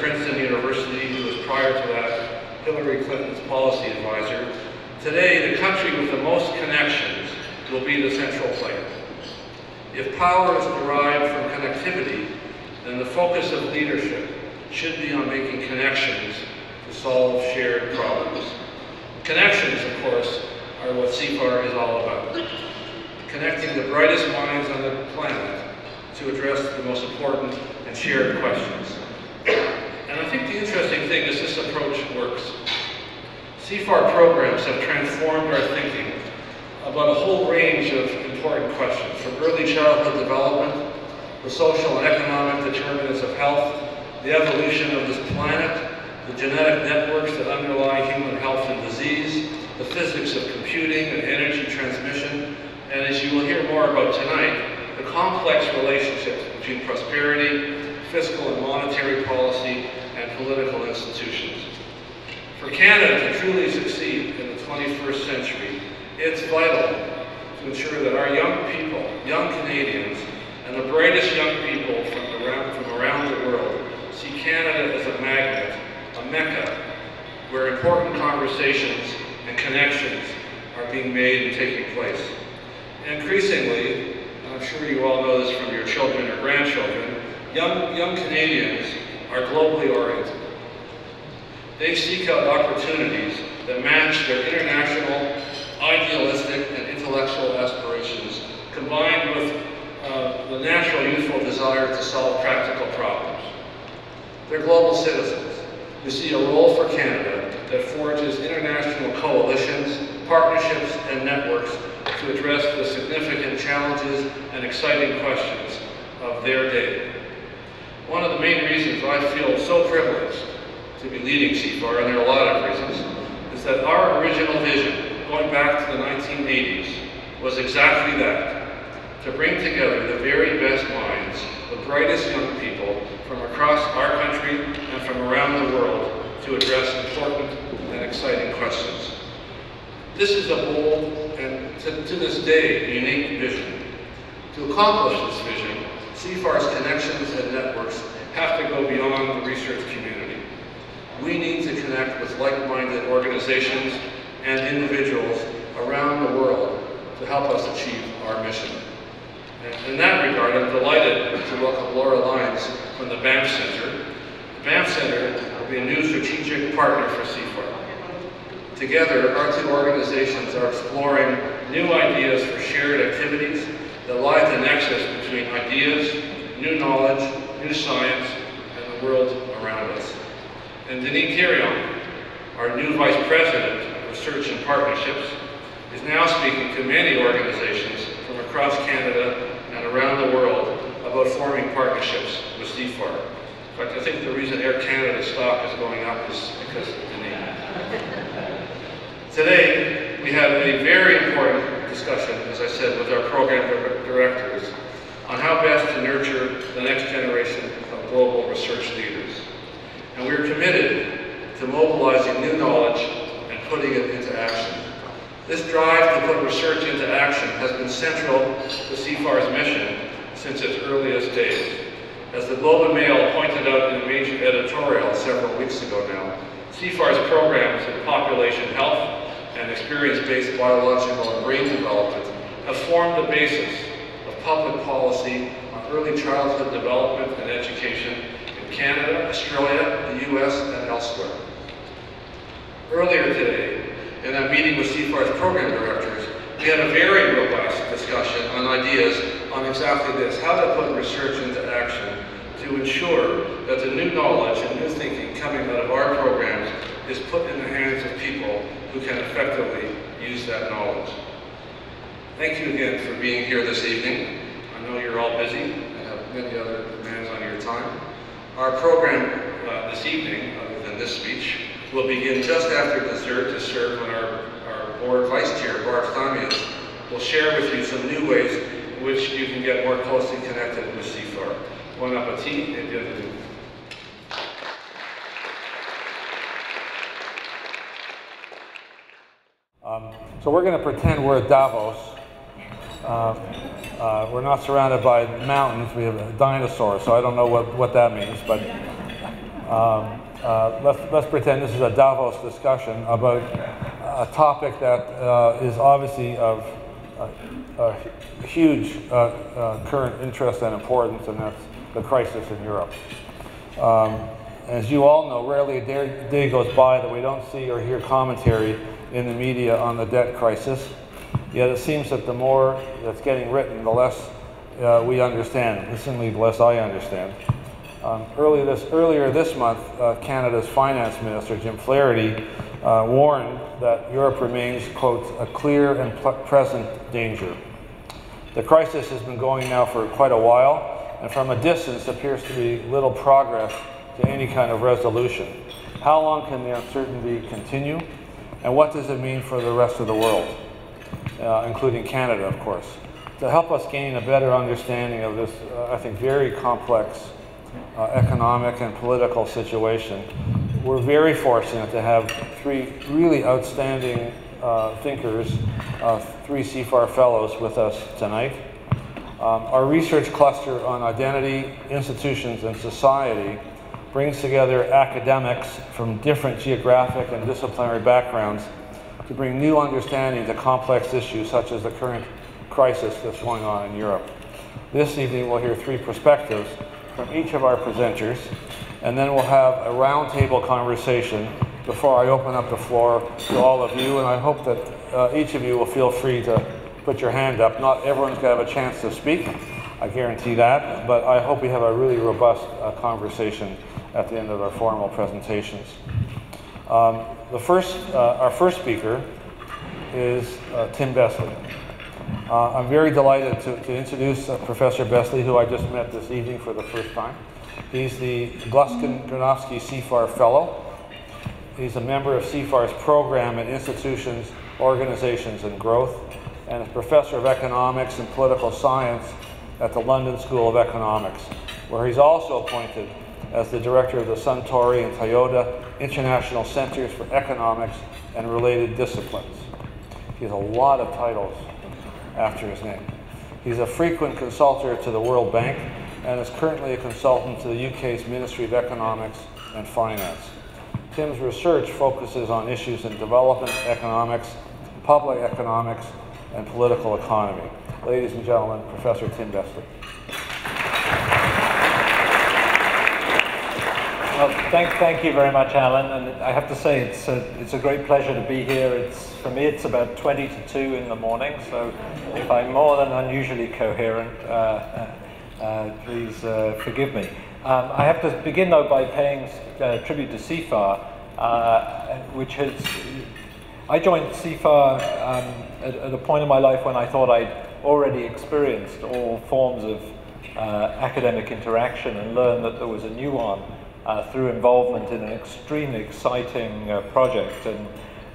Princeton University, who was prior to that Hillary Clinton's policy advisor. Today, the country with the most connections will be the central player. If power is derived from connectivity, then the focus of leadership should be on making connections to solve shared problems. Connections, of course, are what CIFAR is all about. Connecting the brightest minds on the planet to address the most important and shared questions. And I think the interesting thing is this approach works. CIFAR programs have transformed our thinking about a whole range of important questions, from early childhood development, the social and economic determinants of health, the evolution of this planet, the genetic networks that underlie human health and disease, the physics of computing and energy transmission, and as you will hear more about tonight, the complex relationships between prosperity, fiscal and monetary policy, and political institutions. For Canada to truly succeed in the 21st century, it's vital to ensure that our young people, young Canadians, and the brightest young people from around the world see Canada as a magnet, a mecca, where important conversations and connections are being made and taking place. And increasingly, and I'm sure you all know this from your children or grandchildren, young Canadians are globally oriented. They seek out opportunities that match their international, idealistic, and intellectual aspirations, combined with the natural youthful desire to solve practical problems. They're global citizens who see a role for Canada that forges international coalitions, partnerships, and networks to address the significant challenges and exciting questions of their day. One of the main reasons I feel so privileged to be leading CIFAR, and there are a lot of reasons, is that our original vision, going back to the 1980s, was exactly that: to bring together the very best minds, the brightest young people from across our country and from around the world to address important and exciting questions. This is a bold and, to this day, unique vision. To accomplish this vision, CIFAR's connections and networks have to go beyond the research community. We need to connect with like-minded organizations and individuals around the world to help us achieve our mission. And in that regard, I'm delighted to welcome Laura Lyons from the Banff Center. The Banff Center will be a new strategic partner for CIFAR. Together, our two organizations are exploring new ideas for shared activities that lie at the nexus between ideas, new knowledge, new science, and the world around us. And Denis Quirion, our new Vice President of Research and Partnerships, is now speaking to many organizations from across Canada and around the world about forming partnerships with CIFAR. In fact, I think the reason Air Canada stock is going up is because of Denis. Today, we have a very important discussion, as I said, with our program directors on how best to nurture the next generation of global research leaders. And we're committed to mobilizing new knowledge and putting it into action. This drive to put research into action has been central to CIFAR's mission since its earliest days. As the Globe and Mail pointed out in a major editorial several weeks ago now, CIFAR's programs in population health and experience-based biological and brain development have formed the basis of public policy on early childhood development and education in Canada, Australia, the US, and elsewhere. Earlier today, in a meeting with CIFAR's program directors, we had a very robust discussion on ideas on exactly this: how to put research into action to ensure that the new knowledge and new thinking coming out of our programs is put in the hands of people who can effectively use that knowledge. Thank you again for being here this evening. I know you're all busy and have many other demands on your time. Our program this evening, other than this speech, will begin just after dessert to serve when our board vice chair, Barb Thamias, will share with you some new ways in which you can get more closely connected with CIFAR. Bon appetit et bienvenue. So we're going to pretend we're at Davos. We're not surrounded by mountains. We have a dinosaur, so I don't know what that means. But Let's pretend this is a Davos discussion about a topic that is obviously of huge current interest and importance, and that's the crisis in Europe. As you all know, rarely a day goes by that we don't see or hear commentary in the media on the debt crisis. Yet it seems that the more that's getting written, the less we understand, and certainly the less I understand. Earlier this month, Canada's Finance Minister, Jim Flaherty, warned that Europe remains, quote, a clear and present danger. The crisis has been going now for quite a while, and from a distance appears to be little progress to any kind of resolution. How long can the uncertainty continue, and what does it mean for the rest of the world, including Canada, of course? To help us gain a better understanding of this, I think, very complex economic and political situation, we're very fortunate to have three really outstanding thinkers, three CIFAR fellows with us tonight. Our research cluster on identity, institutions, and society brings together academics from different geographic and disciplinary backgrounds to bring new understanding to complex issues such as the current crisis that's going on in Europe. This evening we'll hear three perspectives from each of our presenters, and then we'll have a roundtable conversation before I open up the floor to all of you, and I hope that each of you will feel free to put your hand up. Not everyone's going to have a chance to speak, I guarantee that, but I hope we have a really robust conversation at the end of our formal presentations. Our first speaker is Tim Besley. I'm very delighted to introduce Professor Besley, who I just met this evening for the first time. He's the Gluskin-Granovsky CIFAR Fellow. He's a member of CIFAR's program in Institutions, Organizations, and Growth, and is Professor of Economics and Political Science at the London School of Economics, where he's also appointed as the director of the Suntory and Toyota International Centers for Economics and Related Disciplines. He has a lot of titles after his name. He's a frequent consultant to the World Bank and is currently a consultant to the UK's Ministry of Economics and Finance. Tim's research focuses on issues in development economics, public economics, and political economy. Ladies and gentlemen, Professor Tim Besley. Well, thank you very much, Alan. And I have to say, it's a great pleasure to be here. For me, it's about 20 to 2 in the morning, so if I'm more than unusually coherent, please forgive me. I have to begin, though, by paying tribute to CIFAR, I joined CIFAR at a point in my life when I thought I'd already experienced all forms of academic interaction and learned that there was a new one through involvement in an extremely exciting project. And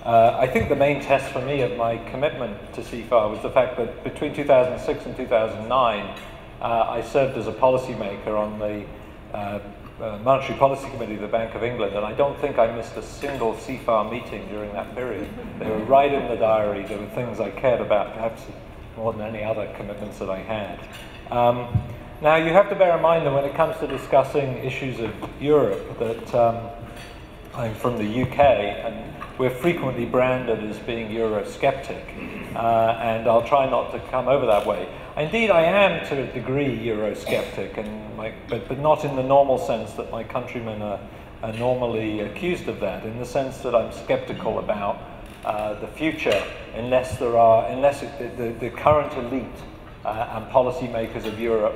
I think the main test for me of my commitment to CIFAR was the fact that between 2006 and 2009, I served as a policymaker on the Monetary Policy Committee of the Bank of England, and I don't think I missed a single CIFAR meeting during that period. They were right in the diary. There were things I cared about, perhaps more than any other commitments that I had. Now, you have to bear in mind that when it comes to discussing issues of Europe, that I'm from the UK, and we're frequently branded as being Eurosceptic, and I'll try not to come over that way. Indeed, I am to a degree Eurosceptic, but not in the normal sense that my countrymen are normally accused of that, in the sense that I'm skeptical about the future unless the current elite and policymakers of Europe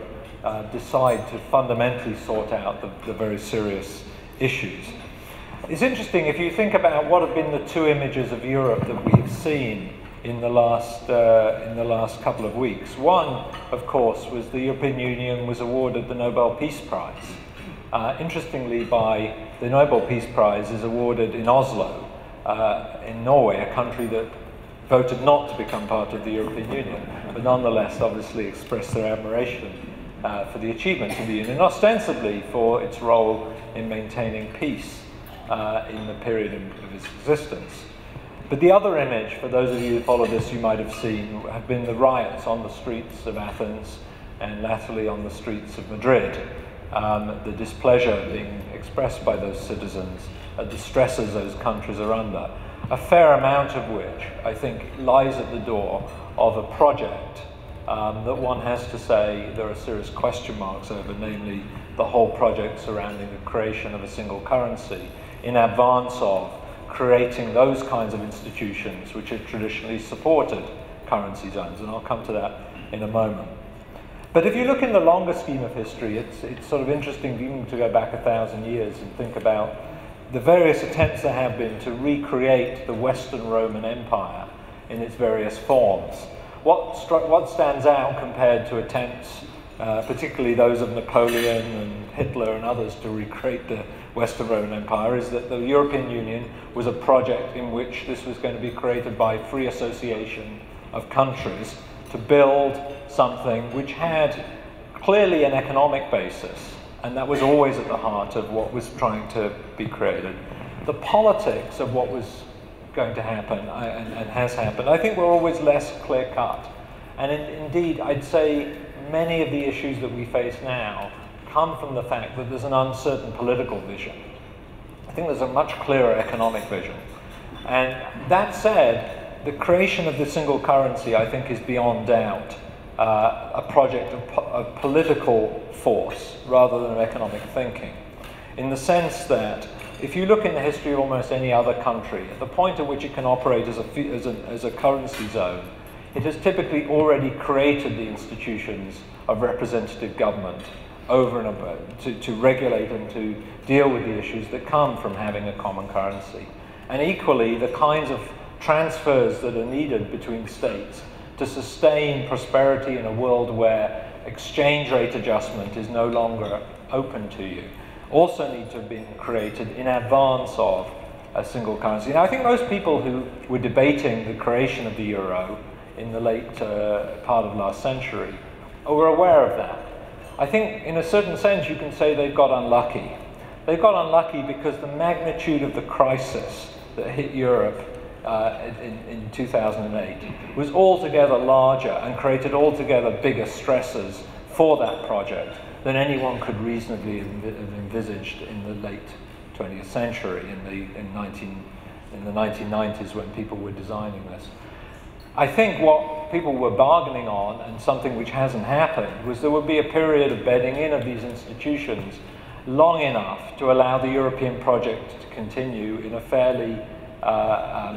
decide to fundamentally sort out the very serious issues. It's interesting, if you think about what have been the two images of Europe that we've seen in the last couple of weeks. One, of course, was the European Union was awarded the Nobel Peace Prize. Interestingly, the Nobel Peace Prize is awarded in Oslo, in Norway, a country that voted not to become part of the European Union, but nonetheless obviously expressed their admiration for the achievements of the Union, ostensibly for its role in maintaining peace in the period of its existence. But the other image, for those of you who follow this, you might have seen, have been the riots on the streets of Athens and latterly on the streets of Madrid. The displeasure being expressed by those citizens, at the stresses those countries are under, a fair amount of which I think lies at the door of a project that one has to say there are serious question marks over, namely the whole project surrounding the creation of a single currency in advance of creating those kinds of institutions which have traditionally supported currency zones, and I'll come to that in a moment. But if you look in the longer scheme of history, it's sort of interesting even to go back 1,000 years and think about the various attempts there have been to recreate the Western Roman Empire in its various forms. What stands out compared to attempts, particularly those of Napoleon and Hitler and others, to recreate the Western Roman Empire, is that the European Union was a project in which this was going to be created by free association of countries to build something which had clearly an economic basis, and that was always at the heart of what was trying to be created. The politics of what was going to happen and has happened, I think, were always less clear-cut. And indeed, I'd say many of the issues that we face now come from the fact that there's an uncertain political vision. I think there's a much clearer economic vision. And that said, the creation of the single currency, I think, is beyond doubt a project of political force rather than of economic thinking, in the sense that if you look in the history of almost any other country, at the point at which it can operate as a currency zone, it has typically already created the institutions of representative government over and above to regulate and to deal with the issues that come from having a common currency. And equally, the kinds of transfers that are needed between states to sustain prosperity in a world where exchange rate adjustment is no longer open to you also need to have been created in advance of a single currency. Now, I think most people who were debating the creation of the euro in the late part of last century were aware of that. I think in a certain sense you can say they've got unlucky. They've got unlucky because the magnitude of the crisis that hit Europe in 2008 was altogether larger and created altogether bigger stresses for that project than anyone could reasonably have envisaged in the late 20th century, in the 1990s when people were designing this. I think what people were bargaining on, and something which hasn't happened, was there would be a period of bedding in of these institutions long enough to allow the European project to continue in a fairly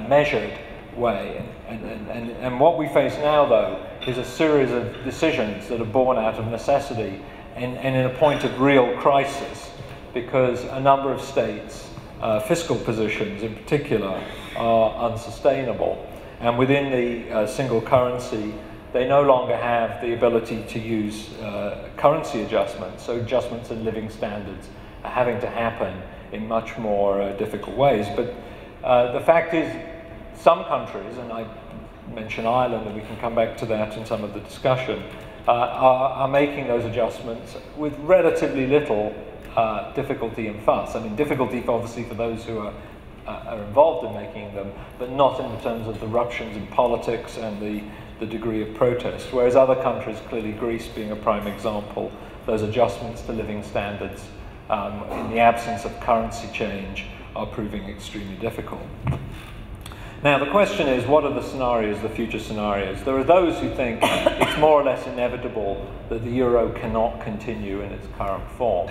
measured way. And what we face now, though, is a series of decisions that are born out of necessity and in a point of real crisis, because a number of states' fiscal positions in particular are unsustainable. And within the single currency, they no longer have the ability to use currency adjustments, so adjustments in living standards are having to happen in much more difficult ways. But the fact is, some countries, and I mentioned Ireland, and we can come back to that in some of the discussion, are making those adjustments with relatively little difficulty and fuss. I mean, difficulty obviously for those who are involved in making them, but not in terms of the ruptions in politics and the degree of protest. Whereas other countries, clearly Greece being a prime example, those adjustments to living standards in the absence of currency change are proving extremely difficult. Now, the question is, what are the scenarios, the future scenarios? There are those who think it's more or less inevitable that the euro cannot continue in its current form.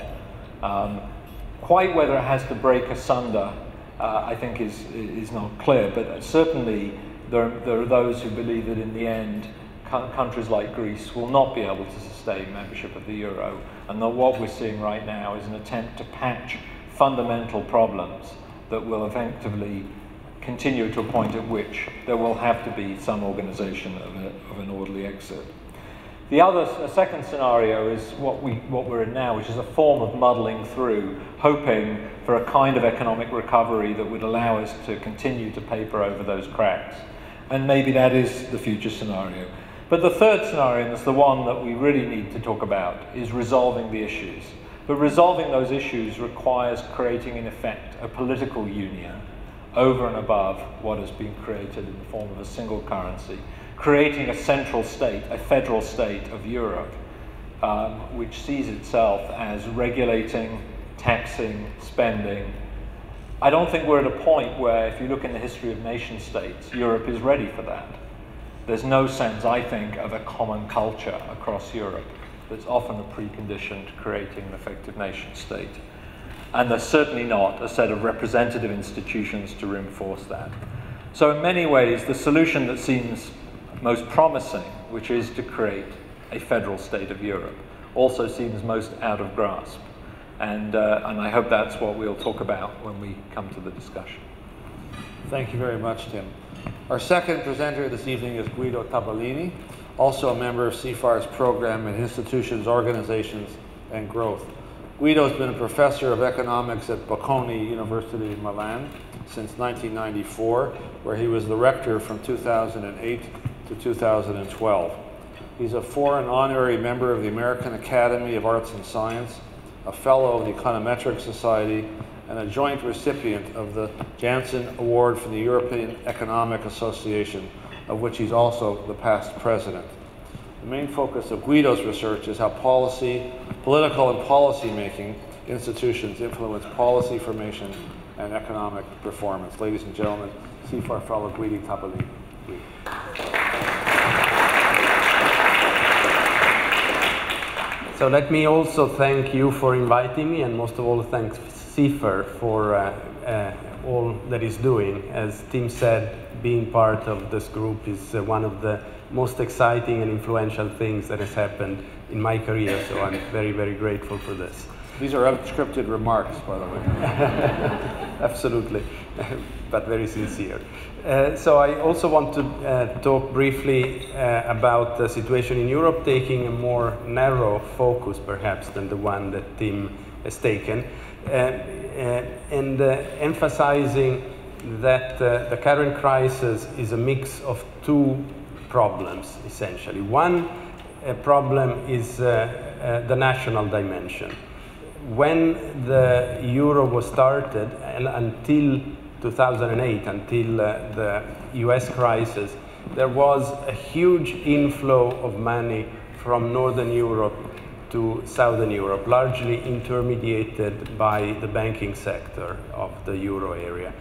Quite whether it has to break asunder, I think is not clear, but certainly there are those who believe that in the end, countries like Greece will not be able to sustain membership of the euro, and that what we're seeing right now is an attempt to patch fundamental problems that will effectively continue to a point at which there will have to be some organization of an orderly exit. A second scenario is what we're in now, which is a form of muddling through, hoping for a kind of economic recovery that would allow us to continue to paper over those cracks. And maybe that is the future scenario. But the third scenario, and it's the one that we really need to talk about, is resolving the issues. But resolving those issues requires creating, in effect, a political union over and above what has been created in the form of a single currency, creating a central state, a federal state of Europe, which sees itself as regulating taxing, spending. I don't think we're at a point where, if you look in the history of nation states, Europe is ready for that. There's no sense, I think, of a common culture across Europe that's often a precondition to creating an effective nation state. And there's certainly not a set of representative institutions to reinforce that. So in many ways, the solution that seems most promising, which is to create a federal state of Europe, also seems most out of grasp. And I hope that's what we'll talk about when we come to the discussion. Thank you very much, Tim. Our second presenter this evening is Guido Tabellini, also a member of CIFAR's program in Institutions, Organizations, and Growth. Guido has been a professor of economics at Bocconi University in Milan since 1994, where he was the rector from 2008 to 2012. He's a foreign honorary member of the American Academy of Arts and Science, a fellow of the Econometric Society, and a joint recipient of the Jenson Award from the European Economic Association, of which he's also the past president. The main focus of Guido's research is how political and policy-making institutions influence policy formation and economic performance. Ladies and gentlemen, CIFAR fellow Guido Tabellini. So let me also thank you for inviting me, and most of all thanks CIFAR for all that it's doing. As Tim said, being part of this group is one of the most exciting and influential things that has happened in my career, so I'm very, very grateful for this. These are unscripted remarks, by the way. Absolutely, but very sincere. So I also want to talk briefly about the situation in Europe, taking a more narrow focus perhaps than the one that Tim has taken, and emphasizing that the current crisis is a mix of two problems, essentially. One problem is the national dimension. When the euro was started, and until 2008, until the US crisis, there was a huge inflow of money from Northern Europe to Southern Europe, largely intermediated by the banking sector of the euro area.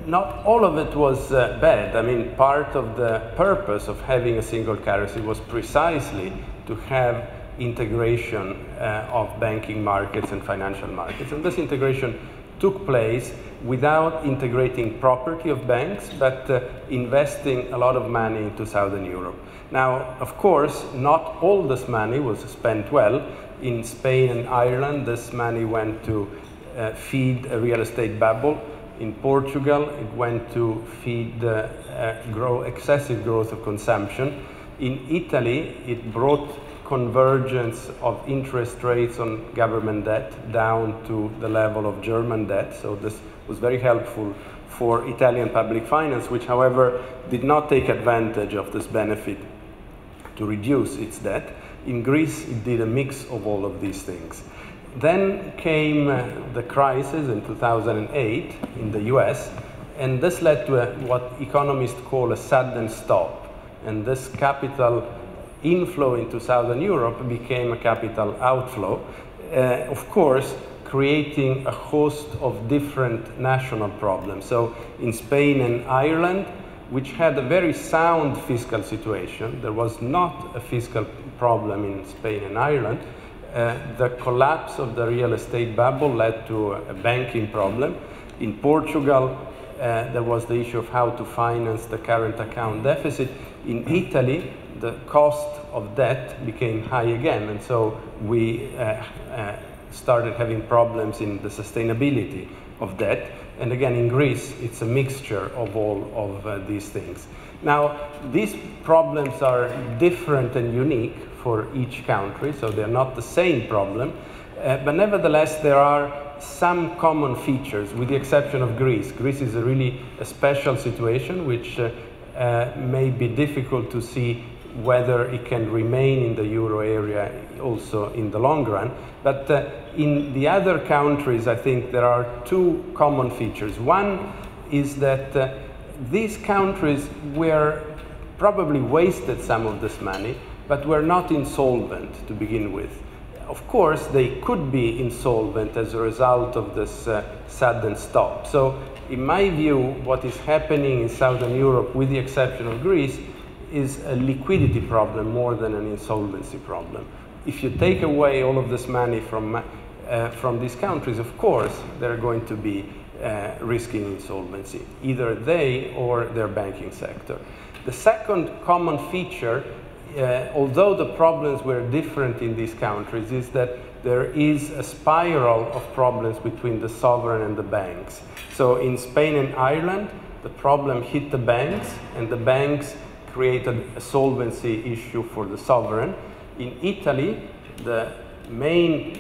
Not all of it was bad. I mean, part of the purpose of having a single currency was precisely to have integration of banking markets and financial markets. And this integration took place without integrating property of banks, but investing a lot of money into Southern Europe. Now, of course, not all this money was spent well. In Spain and Ireland, this money went to feed a real estate bubble. In Portugal, it went to feed excessive growth of consumption. In Italy, it brought convergence of interest rates on government debt down to the level of German debt. So this was very helpful for Italian public finance, which, however, did not take advantage of this benefit to reduce its debt. In Greece, it did a mix of all of these things. Then came the crisis in 2008 in the US, and this led to what economists call a sudden stop. And this capital inflow into Southern Europe became a capital outflow, of course, creating a host of different national problems. So in Spain and Ireland, which had a very sound fiscal situation, there was not a fiscal problem in Spain and Ireland. The collapse of the real estate bubble led to a banking problem. In Portugal, there was the issue of how to finance the current account deficit. In Italy, the cost of debt became high again, and so we started having problems in the sustainability of debt. And again, in Greece, it's a mixture of all of these things. Now, these problems are different and unique for each country, so they're not the same problem, but nevertheless, there are some common features, with the exception of Greece. Greece is really a special situation, which may be difficult to see whether it can remain in the euro area also in the long run. But in the other countries, I think there are two common features. One is that these countries were probably wasted some of this money, but were not insolvent to begin with. of course, they could be insolvent as a result of this sudden stop. So, in my view, what is happening in Southern Europe, with the exception of Greece, is a liquidity problem more than an insolvency problem. If you take away all of this money from these countries, of course, they're going to be risking insolvency, either they or their banking sector. The second common feature, although the problems were different in these countries, is that there is a spiral of problems between the sovereign and the banks. So in Spain and Ireland, the problem hit the banks, and the banks created a solvency issue for the sovereign. In Italy, the main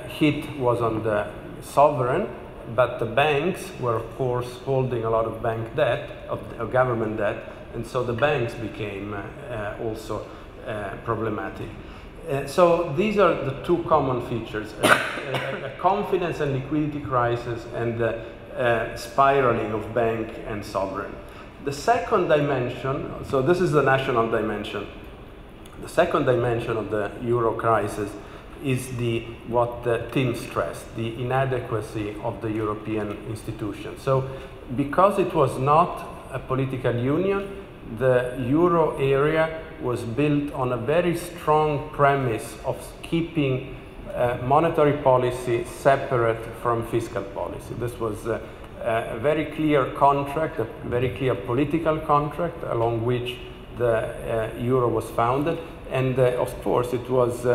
hit was on the sovereign, but the banks were, of course, holding a lot of bank debt, of government debt, and so the banks became also problematic. So these are the two common features, a confidence and liquidity crisis and the spiraling of bank and sovereign. The second dimension, so this is the national dimension. The second dimension of the euro crisis is what Tim stressed, the inadequacy of the European institutions. So because it was not a political union, the euro area was built on a very strong premise of keeping monetary policy separate from fiscal policy. This was a very clear contract, a very clear political contract along which the euro was founded, and of course it was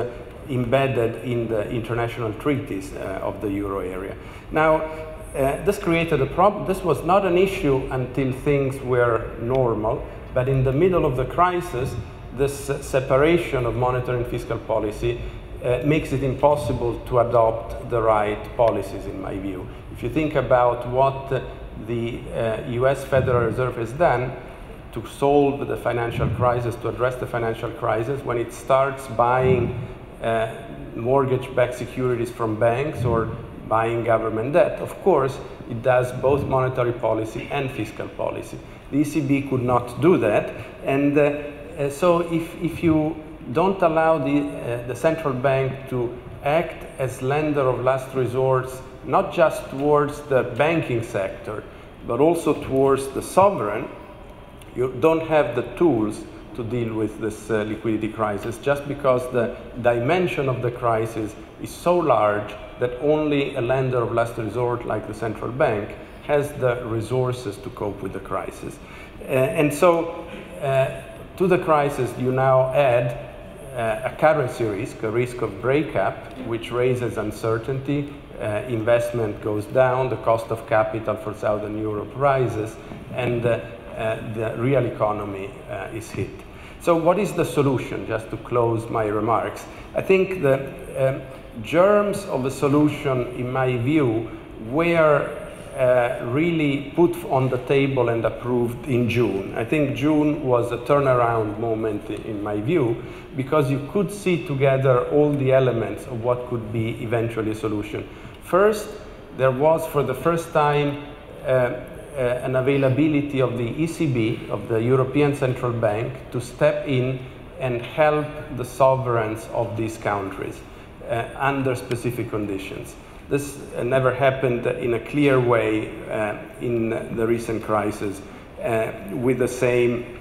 embedded in the international treaties of the euro area. Now, this created a problem. This was not an issue until things were normal, but in the middle of the crisis, this separation of monetary and fiscal policy makes it impossible to adopt the right policies, in my view. If you think about what the US Federal Reserve has done to solve the financial crisis, to address the financial crisis, when it starts buying mortgage-backed securities from banks or buying government debt, of course, it does both monetary policy and fiscal policy. The ECB could not do that, and so if you don't allow the central bank to act as lender of last resort, not just towards the banking sector, but also towards the sovereign, you don't have the tools to deal with this liquidity crisis, just because the dimension of the crisis is so large that only a lender of last resort like the central bank has the resources to cope with the crisis. And so to the crisis you now add a currency risk, a risk of breakup, which raises uncertainty, investment goes down, the cost of capital for Southern Europe rises, and the real economy is hit. So what is the solution, just to close my remarks? I think the germs of the solution, in my view, were really put on the table and approved in June. I think June was a turnaround moment, in my view, because you could see together all the elements of what could be eventually a solution. First, there was for the first time an availability of the ECB, of the European Central Bank, to step in and help the sovereigns of these countries under specific conditions. This never happened in a clear way in the recent crisis with the same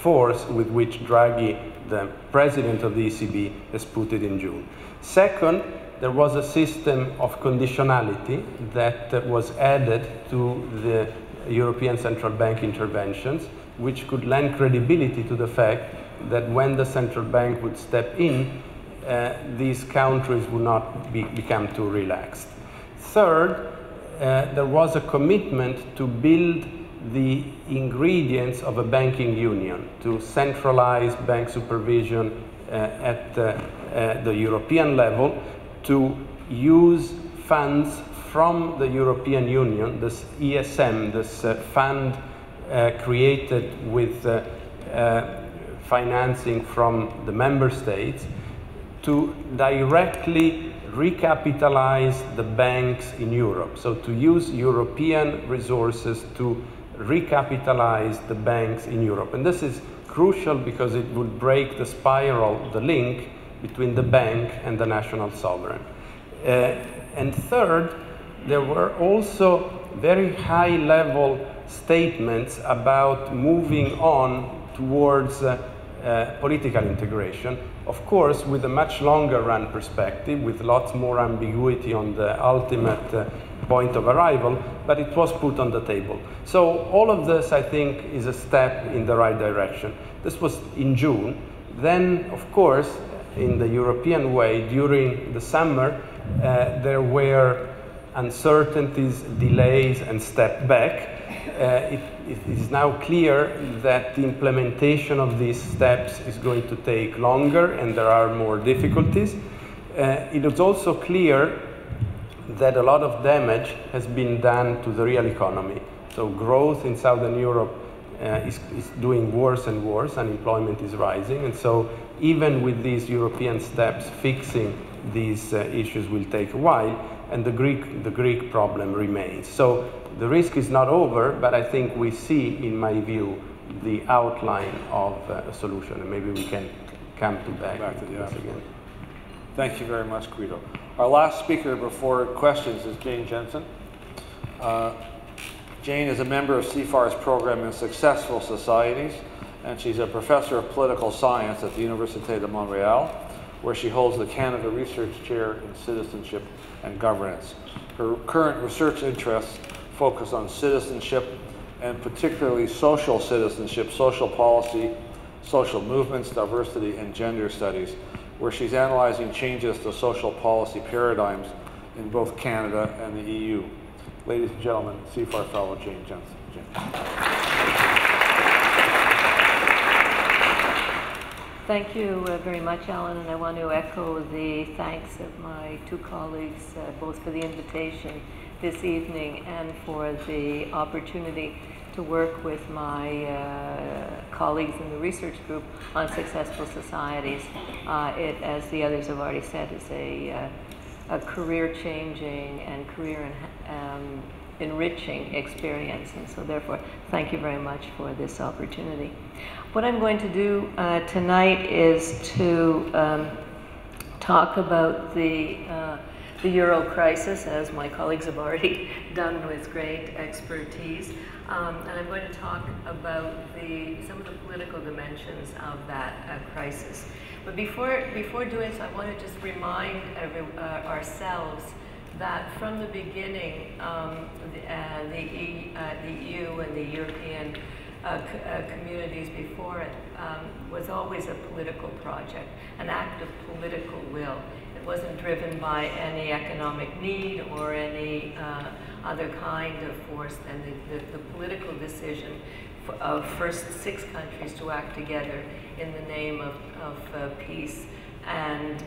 force with which Draghi, the president of the ECB, has put it in June. Second, there was a system of conditionality that was added to the European Central Bank interventions, which could lend credibility to the fact that when the central bank would step in, these countries would not become too relaxed. Third, there was a commitment to build the ingredients of a banking union, to centralize bank supervision at the European level, to use funds from the European Union, this ESM, this fund created with financing from the member states, to directly recapitalize the banks in Europe. So to use European resources to recapitalize the banks in Europe. And this is crucial because it would break the spiral, the link between the bank and the national sovereign. And third, there were also very high-level statements about moving on towards political integration, of course with a much longer run perspective, with lots more ambiguity on the ultimate point of arrival, but it was put on the table. So all of this, I think, is a step in the right direction. This was in June. Then, of course, in the European way, during the summer, there were uncertainties, delays, and step back. It is now clear that the implementation of these steps is going to take longer and there are more difficulties. It is also clear that a lot of damage has been done to the real economy. So growth in Southern Europe is doing worse and worse, unemployment is rising, and so even with these European steps, fixing these issues will take a while, and the Greek problem remains. So the risk is not over, but I think we see, in my view, the outline of a solution, and maybe we can come back to this again. Thank you very much, Guido. Our last speaker before questions is Jane Jenson. Jane is a member of CIFAR's program in Successful Societies, and she's a professor of political science at the Université de Montréal, where she holds the Canada Research Chair in Citizenship and Governance. Her current research interests focus on citizenship, and particularly social citizenship, social policy, social movements, diversity, and gender studies, where she's analyzing changes to social policy paradigms in both Canada and the EU. Ladies and gentlemen, CIFAR Fellow Jane Jenson. Thank you very much, Alan, and I want to echo the thanks of my two colleagues, both for the invitation this evening and for the opportunity to work with my colleagues in the research group on successful societies. It, as the others have already said, is a career-changing and career-enriching experience, and so therefore, thank you very much for this opportunity. What I'm going to do tonight is to talk about the Euro crisis, as my colleagues have already done with great expertise. And I'm going to talk about some of the political dimensions of that crisis. But before doing so, I want to just remind ourselves that from the beginning, the EU and the European communities before it was always a political project, an act of political will. It wasn't driven by any economic need or any other kind of force than the political decision of first 6 countries to act together in the name of peace and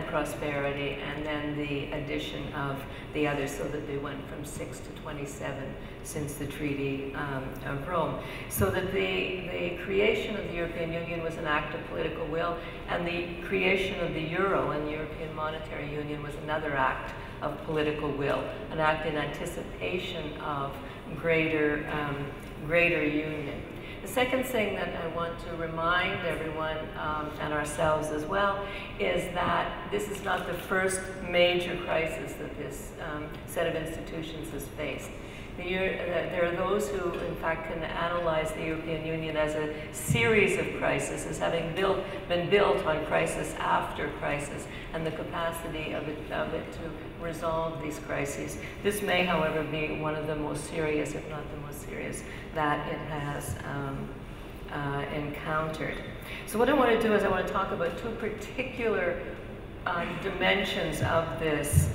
prosperity, and then the addition of the others, so that they went from 6 to 27 since the Treaty of Rome. So that the creation of the European Union was an act of political will, and the creation of the Euro and the European Monetary Union was another act of political will, an act in anticipation of greater union. The second thing that I want to remind everyone, and ourselves as well, is that this is not the first major crisis that this set of institutions has faced. There are those who, in fact, can analyze the European Union as a series of crises, as having been built on crisis after crisis, and the capacity of it to resolve these crises. This may, however, be one of the most serious, if not the most serious, that it has encountered. So what I want to do is I want to talk about 2 particular dimensions of this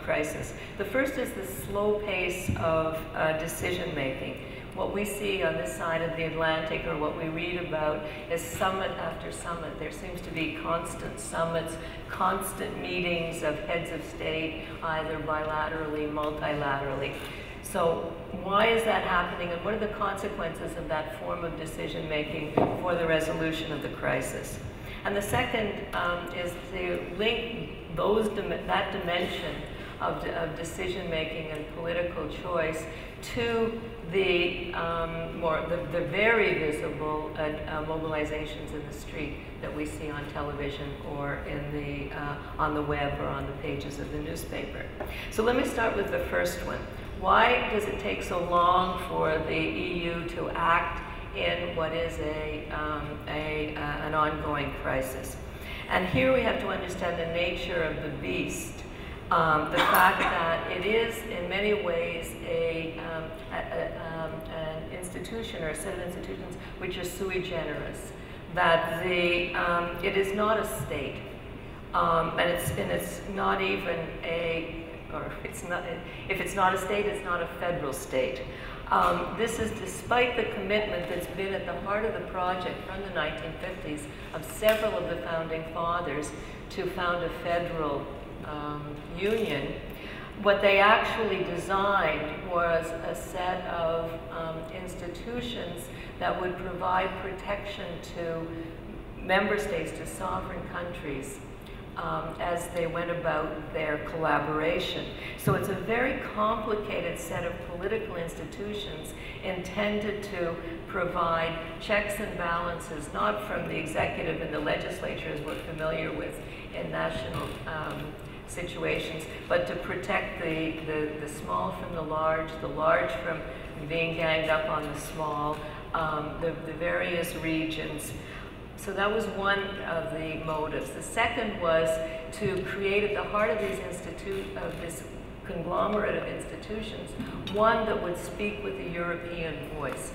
crisis. The first is the slow pace of decision-making. What we see on this side of the Atlantic, or what we read about, is summit after summit. There seems to be constant summits, constant meetings of heads of state, either bilaterally, multilaterally. So why is that happening, and what are the consequences of that form of decision-making for the resolution of the crisis? And the second is to link that dimension of decision-making and political choice to the the very visible mobilizations in the street that we see on television or in the on the web or on the pages of the newspaper. So let me start with the first one. Why does it take so long for the EU to act in what is an ongoing crisis? And here we have to understand the nature of the beast. The fact that it is in many ways an institution or a set of institutions which are sui generis. That it is not a state, and it's not even if it's not a state, it's not a federal state. This is despite the commitment that's been at the heart of the project from the 1950s of several of the founding fathers to found a federal union. What they actually designed was a set of institutions that would provide protection to member states, to sovereign countries, as they went about their collaboration. So it's a very complicated set of political institutions intended to provide checks and balances, not from the executive and the legislature as we're familiar with in national situations, but to protect the small from the large from being ganged up on the small, the various regions. So that was one of the motives. The second was to create at the heart of this conglomerate of institutions, one that would speak with a European voice,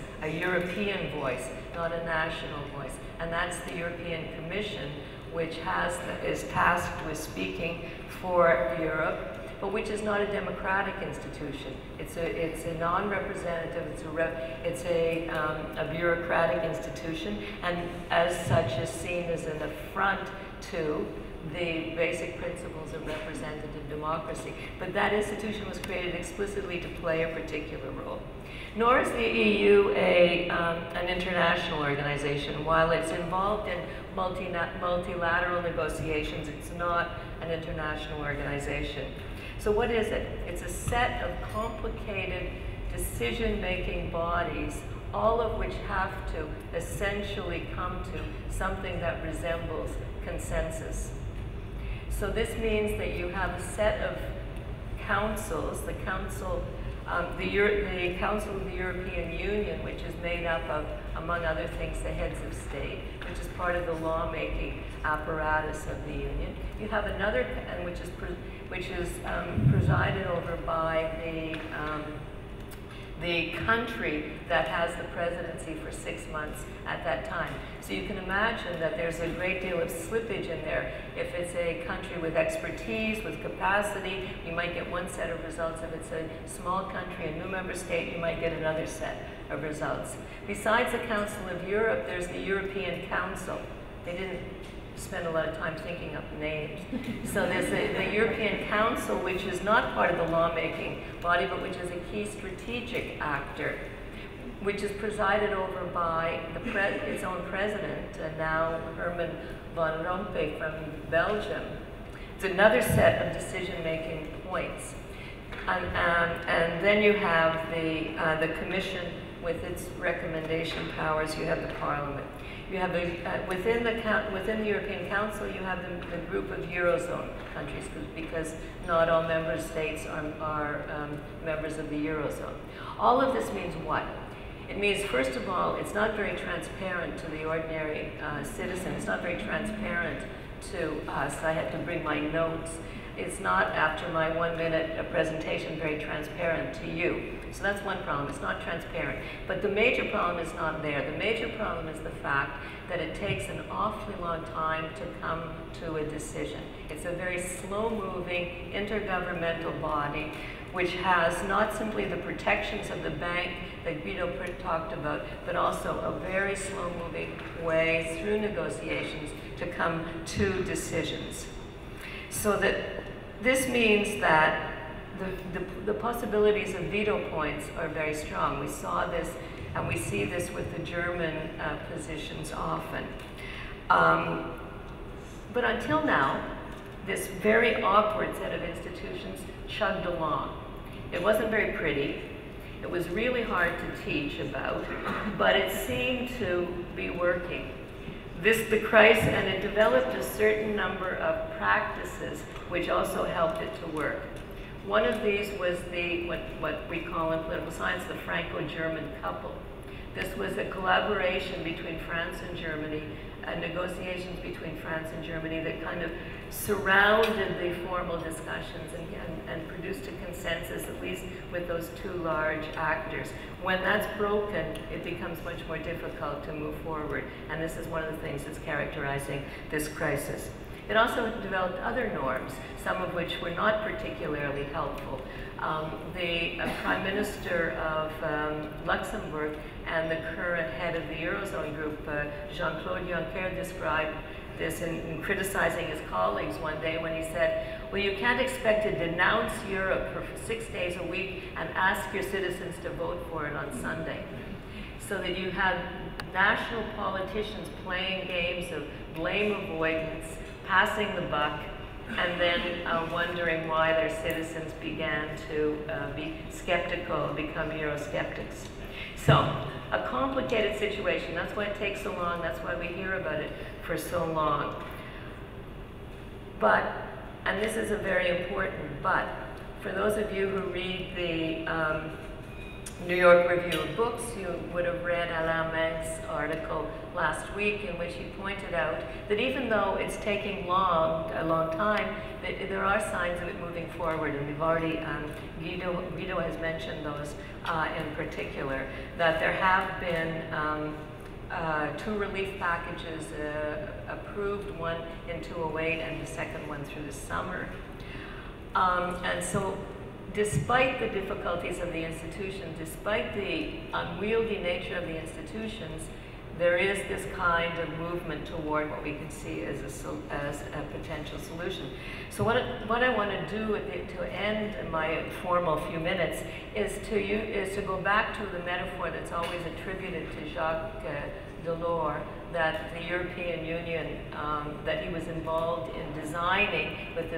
not a national voice. And that's the European Commission, which is tasked with speaking for Europe, but which is not a democratic institution. It's a non-representative, it's a bureaucratic institution, and as such is seen as an affront to the basic principles of representative democracy. But that institution was created explicitly to play a particular role. Nor is the EU an international organization. While it's involved in multilateral negotiations, it's not an international organization. So what is it? It's a set of complicated decision-making bodies, all of which have to essentially come to something that resembles consensus. So this means that you have a set of councils, the Council of the European Union, which is made up of, among other things, the heads of state, which is part of the lawmaking apparatus of the Union. You have another, and which is presided over by the country that has the presidency for 6 months at that time. So you can imagine that there's a great deal of slippage in there. If it's a country with expertise, with capacity, you might get one set of results. If it's a small country, a new member state, you might get another set of results. Besides the Council of Europe, there's the European Council. They didn't spend a lot of time thinking up names. So there's the European Council, which is not part of the lawmaking body, but which is a key strategic actor, which is presided over by its own president, and now Herman Van Rompuy from Belgium. It's another set of decision-making points. And then you have the Commission with its recommendation powers. You have the Parliament. You have within the European Council, you have the group of Eurozone countries, because not all member states are members of the Eurozone. All of this means what? It means, first of all, it's not very transparent to the ordinary citizen. It's not very transparent to us. I had to bring my notes. It's not, after my 1 minute presentation, very transparent to you. So that's one problem. It's not transparent. But the major problem is not there. The major problem is the fact that it takes an awfully long time to come to a decision. It's a very slow-moving intergovernmental body which has not simply the protections of the bank that Guido talked about, but also a very slow-moving way through negotiations to come to decisions. So that this means that the possibilities of veto points are very strong. We saw this, and we see this with the German positions often. But until now, this very awkward set of institutions chugged along. It wasn't very pretty. It was really hard to teach about, but it seemed to be working. The crisis, and it developed a certain number of practices which also helped it to work. One of these was what we call in political science the Franco-German couple. This was a collaboration between France and Germany, negotiations between France and Germany that kind of surrounded the formal discussions and produced a consensus, at least with those two large actors. When that's broken, it becomes much more difficult to move forward, and this is one of the things that's characterizing this crisis. It also developed other norms, some of which were not particularly helpful. The Prime Minister of Luxembourg and the current head of the Eurozone group, Jean-Claude Juncker, described this in criticizing his colleagues one day when he said, well, you can't expect to denounce Europe for 6 days a week and ask your citizens to vote for it on Sunday. So that you had national politicians playing games of blame avoidance, passing the buck, and then wondering why their citizens began to be skeptical and become Eurosceptics. So, a complicated situation. That's why it takes so long. That's why we hear about it for so long. But, and this is a very important but, for those of you who read the New York Review of Books, you would have read Alan Bernstein's article last week in which he pointed out that even though it's taking a long time, there are signs of it moving forward, and we've already, Guido has mentioned those in particular, that there have been 2 relief packages approved, one in 2008 and the second one through the summer. And so, despite the difficulties of the institution, despite the unwieldy nature of the institutions, there is this kind of movement toward what we can see as a potential solution. So what I want to do to end my formal few minutes is to go back to the metaphor that's always attributed to Jacques Delors, that the European Union, that he was involved in designing with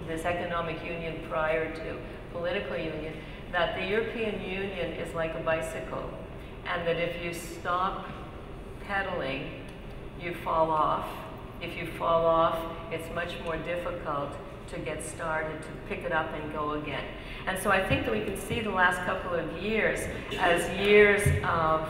this economic union prior to political union, that the European Union is like a bicycle, and that if you stop pedaling, you fall off. If you fall off, it's much more difficult to get started, to pick it up and go again. And so I think that we can see the last couple of years as years of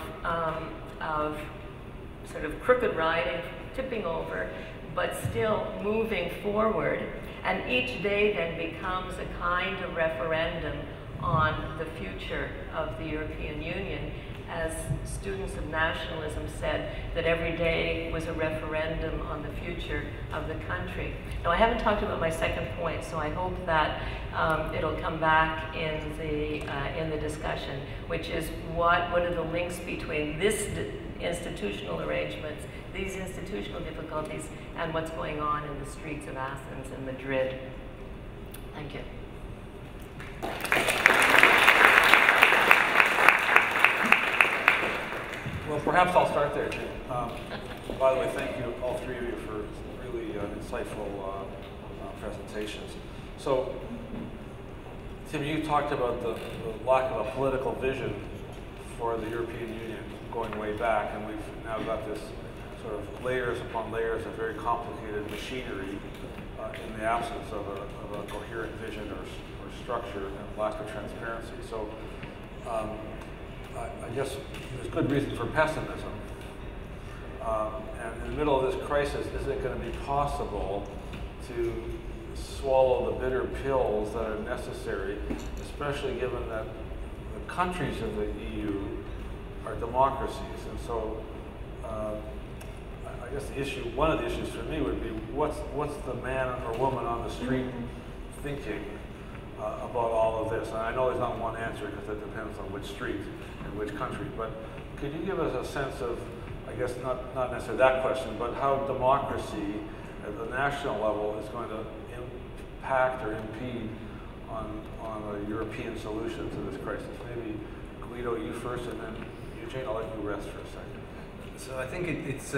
sort of crooked riding, tipping over, but still moving forward. And each day then becomes a kind of referendum on the future of the European Union. As students of nationalism said, that every day was a referendum on the future of the country. Now, I haven't talked about my second point, so I hope that it'll come back in the discussion, which is what are the links between this institutional arrangements, these institutional difficulties, and what's going on in the streets of Athens and Madrid. Thank you. Well, perhaps I'll start there, too. By the way, thank you, all three of you, for really insightful presentations. So, Tim, you talked about the lack of a political vision for the European Union going way back, and we've now got this sort of layers upon layers of very complicated machinery in the absence of a coherent vision or structure and lack of transparency. So, I guess there's good reason for pessimism. And in the middle of this crisis, is it going to be possible to swallow the bitter pills that are necessary, especially given that the countries of the EU are democracies? And so I guess one of the issues for me would be what's the man or woman on the street thinking about all of this? And I know there's not one answer because it depends on which street and which country, but could you give us a sense of, I guess not necessarily that question, but how democracy at the national level is going to impact or impede on a European solution to this crisis? Maybe Guido, you first, and then Eugene, I'll let you rest for a second. So I think it's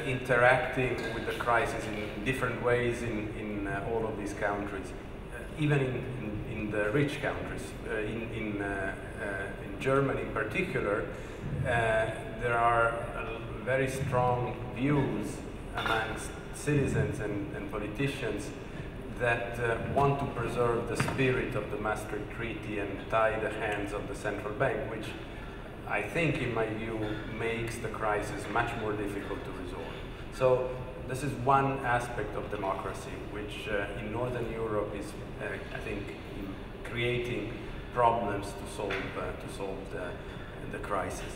interacting with the crisis in different ways in all of these countries, even in the rich countries. In Germany in particular, there are very strong views amongst citizens and politicians that want to preserve the spirit of the Maastricht Treaty and tie the hands of the central bank, which I think, in my view, makes the crisis much more difficult to resolve. So this is one aspect of democracy, which in Northern Europe is, I think, creating problems to solve the crisis.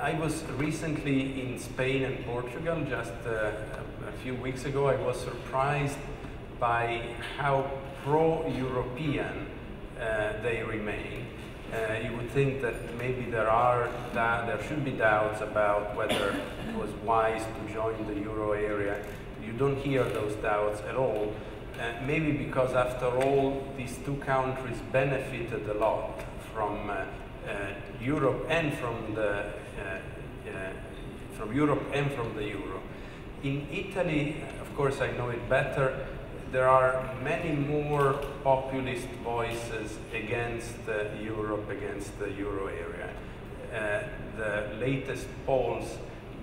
I was recently in Spain and Portugal, just a few weeks ago. I was surprised by how pro-European they remain. You would think that maybe there should be doubts about whether it was wise to join the euro area. You don't hear those doubts at all. Maybe because, after all, these two countries benefited a lot from Europe and from Europe and from the euro. In Italy, of course, I know it better. There are many more populist voices against Europe, against the euro area. The latest polls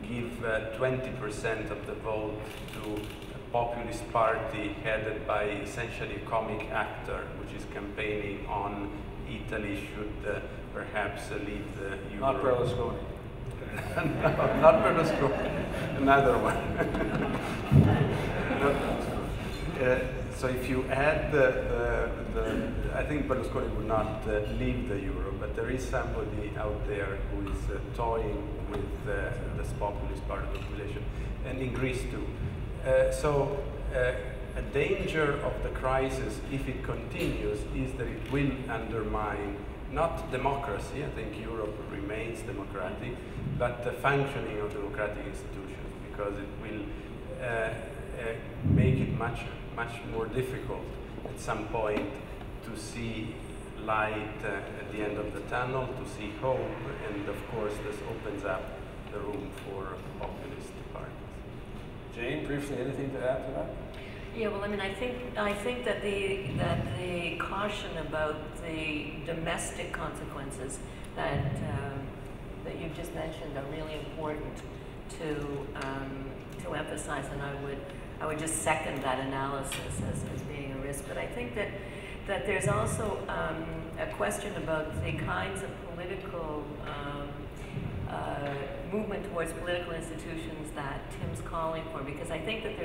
give 20% of the vote to a populist party headed by essentially a comic actor, which is campaigning on Italy should perhaps leave the euro. Not Berlusconi. No, not Berlusconi, another one. So if you add I think Berlusconi would not leave the euro, but there is somebody out there who is toying with this populist part of the population, and in Greece too. So a danger of the crisis, if it continues, is that it will undermine not democracy. I think Europe remains democratic, but the functioning of democratic institutions, because it will make it much more difficult at some point to see light at the end of the tunnel, to see hope, and of course this opens up the room for populist parties. Jane, briefly, anything to add to that? Yeah, well, I mean, I think that the caution about the domestic consequences that you've just mentioned are really important to emphasize, and I would just second that analysis as being a risk. But I think that there's also a question about the kinds of political movement towards political institutions that Tim's calling for, because I think that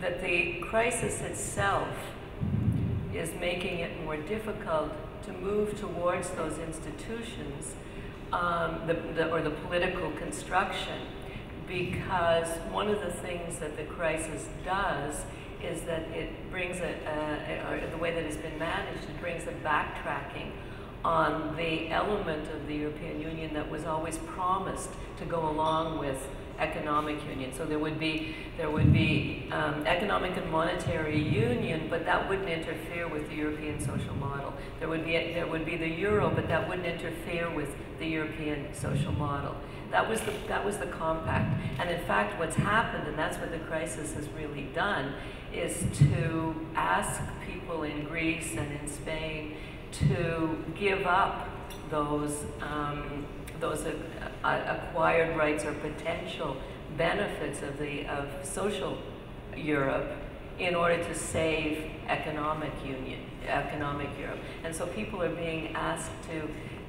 that the crisis itself is making it more difficult to move towards those institutions, or the political construction, because one of the things that the crisis does is that it brings or the way that it's been managed, it brings a backtracking on the element of the European Union that was always promised to go along with economic union. So there would be economic and monetary union, but that wouldn't interfere with the European social model. There would be the euro, but that wouldn't interfere with the European social model. That was the compact. And in fact, what's happened, and that's what the crisis has really done, is to ask people in Greece and in Spain to give up those acquired rights or potential benefits of social Europe in order to save economic Europe. And so people are being asked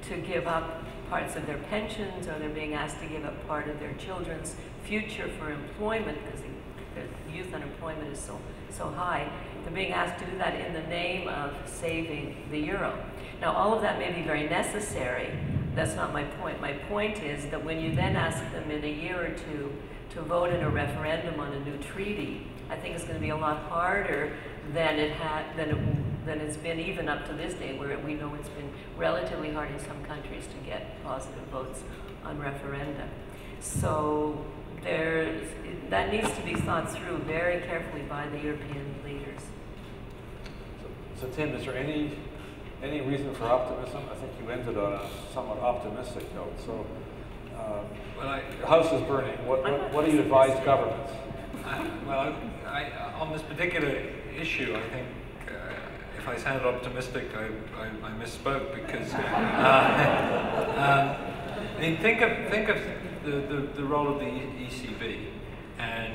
to give up parts of their pensions, or they're being asked to give up part of their children's future for employment, because the youth unemployment is so high. They're being asked to do that in the name of saving the euro. Now, all of that may be very necessary. That's not my point. My point is that when you then ask them in a year or two to vote in a referendum on a new treaty, I think it's going to be a lot harder than it's been even up to this day, where we know it's been relatively hard in some countries to get positive votes on referenda. So that needs to be thought through very carefully by the European leaders. So Tim, is there any reason for optimism? I think you ended on a somewhat optimistic note. So, your house is burning. What do you advise governments? On this particular issue, I think if I sound optimistic, I misspoke because I mean, think of the role of the ECB, and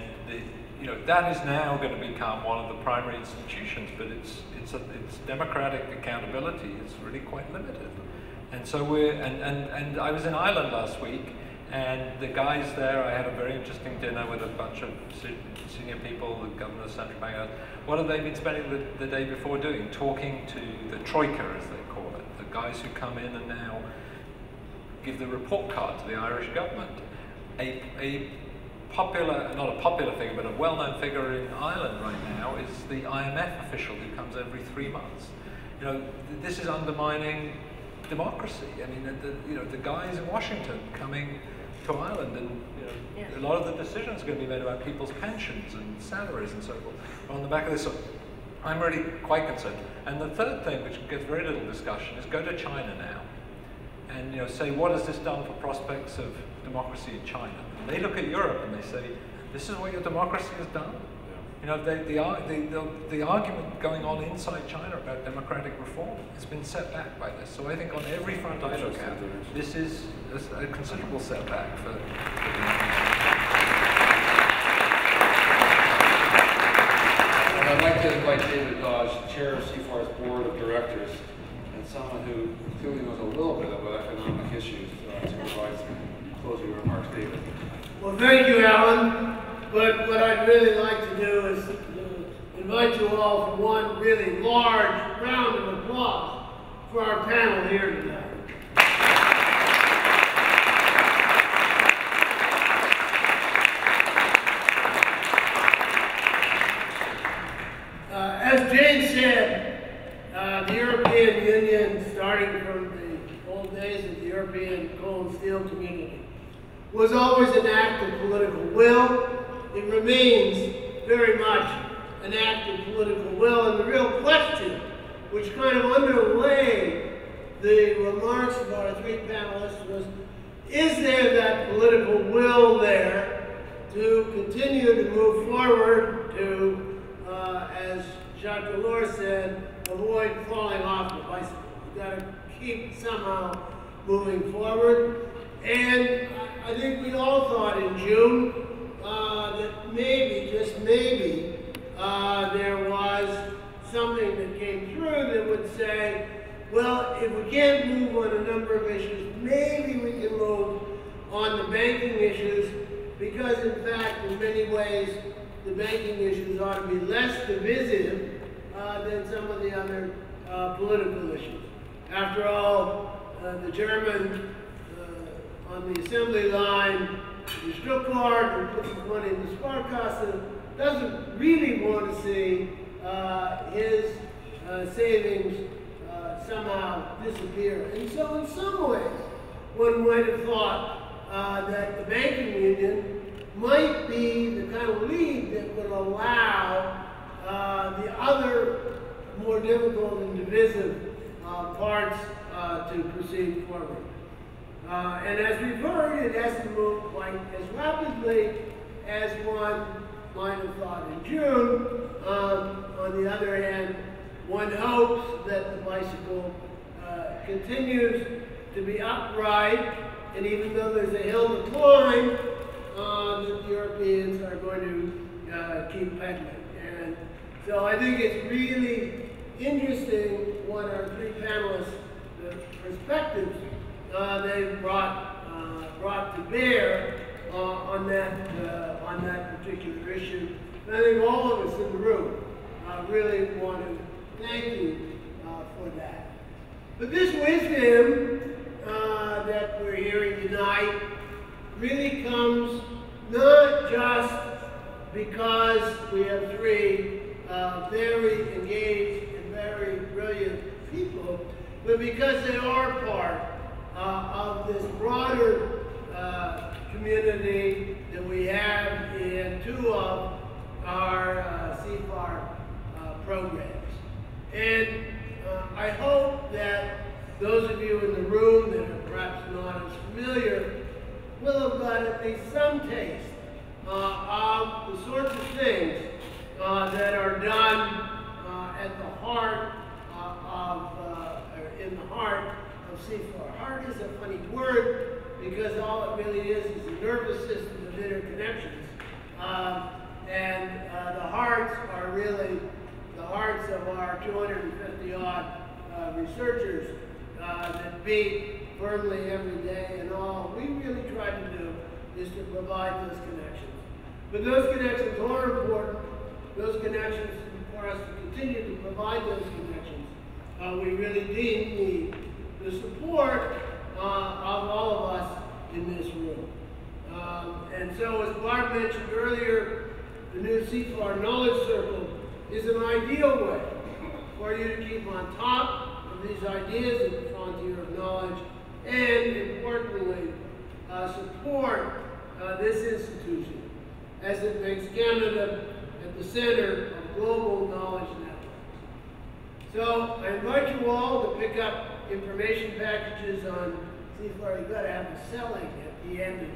that is now going to become one of the primary institutions, but its democratic accountability is really quite limited. And so and I was in Ireland last week, and the guys there, I had a very interesting dinner with a bunch of senior people, the governor of the central bank. What have they been spending the day before doing? Talking to the troika, as they call it, the guys who come in and now give the report card to the Irish government. A popular, not a popular figure, but a well-known figure in Ireland right now is the IMF official who comes every 3 months. This is undermining democracy. I mean, the guys in Washington coming to Ireland, and a lot of the decisions are going to be made about people's pensions and salaries and so forth on the back of this. So I'm really quite concerned. And the third thing, which gets very little discussion, is go to China now and say, what has this done for prospects of democracy in China? And they look at Europe and they say, this is what your democracy has done. The argument going on inside China about democratic reform has been set back by this. So I think on every front I look at, this is a considerable setback for I'd like to invite David Dodge, Chair of CIFAR's Board of Directors, and someone who clearly knows a little bit about economic issues to provide some closing remarks. David. Well, thank you, Alan. But what I'd really like to do is invite you all for one really large round of applause for our panel here tonight. As Jane said, the European Union, starting from the old days of the European Coal and Steel Community, was always an act of political will. It remains very much an act of political will, and the real question, which kind of underlay the remarks of our three panelists, was, is there that political will there to continue to move forward, to, as Jacques Delors said, avoid falling off the bicycle? We've got to keep somehow moving forward. And I think we all thought in June that maybe, just maybe, there was something that came through that would say, well, if we can't move on a number of issues, maybe we can move on the banking issues, because in fact, in many ways, the banking issues ought to be less divisive than some of the other political issues. After all, the German on the assembly line, the Stuttgart, who puts his money in the Sparkasse, doesn't really want to see his savings somehow disappear. And so in some ways, one might have thought that the banking union might be the kind of lead that would allow the other more difficult and divisive parts to proceed forward. And as we've heard, it hasn't moved quite as rapidly as one might have thought in June. On the other hand, one hopes that the bicycle continues to be upright, and even though there's a hill to climb, that the Europeans are going to keep pedaling. And so I think it's really interesting what our three panelists' perspectives they've brought to bear on that particular issue. And I think all of us in the room really want to thank you for that. But this wisdom that we're hearing tonight really comes not just because we have three very engaged and very brilliant people, but because they are part of this broader community that we have in two of our CIFAR programs. And I hope that those of you in the room that are perhaps not as familiar will have got at least some taste of the sorts of things that are done at the heart in the heart of CIFAR. Heart is a funny word because all it really is a nervous system of interconnections. And the hearts are really the hearts of our 250 odd researchers that beat firmly every day, and all we really try to do is to provide those connections. But those connections are important. Those connections, for us to continue to provide those connections, we really need the support of all of us in this room. And so, as Barb mentioned earlier, the new CIFAR Knowledge Circle is an ideal way for you to keep on top of these ideas at the frontier of knowledge, and importantly, support this institution as it makes Canada at the center of global knowledge networks. So I invite you all to pick up information packages on CIFAR. You've got to have a selling at the end of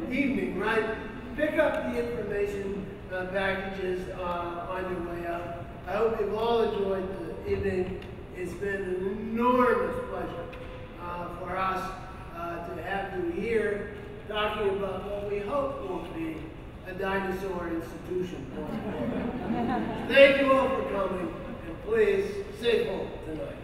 the evening, right? Pick up the information packages on your way out. I hope you've all enjoyed the evening. It's been an enormous pleasure for us to have you here talking about what we hope will be a dinosaur institution. Thank you all for coming, and please stay home tonight.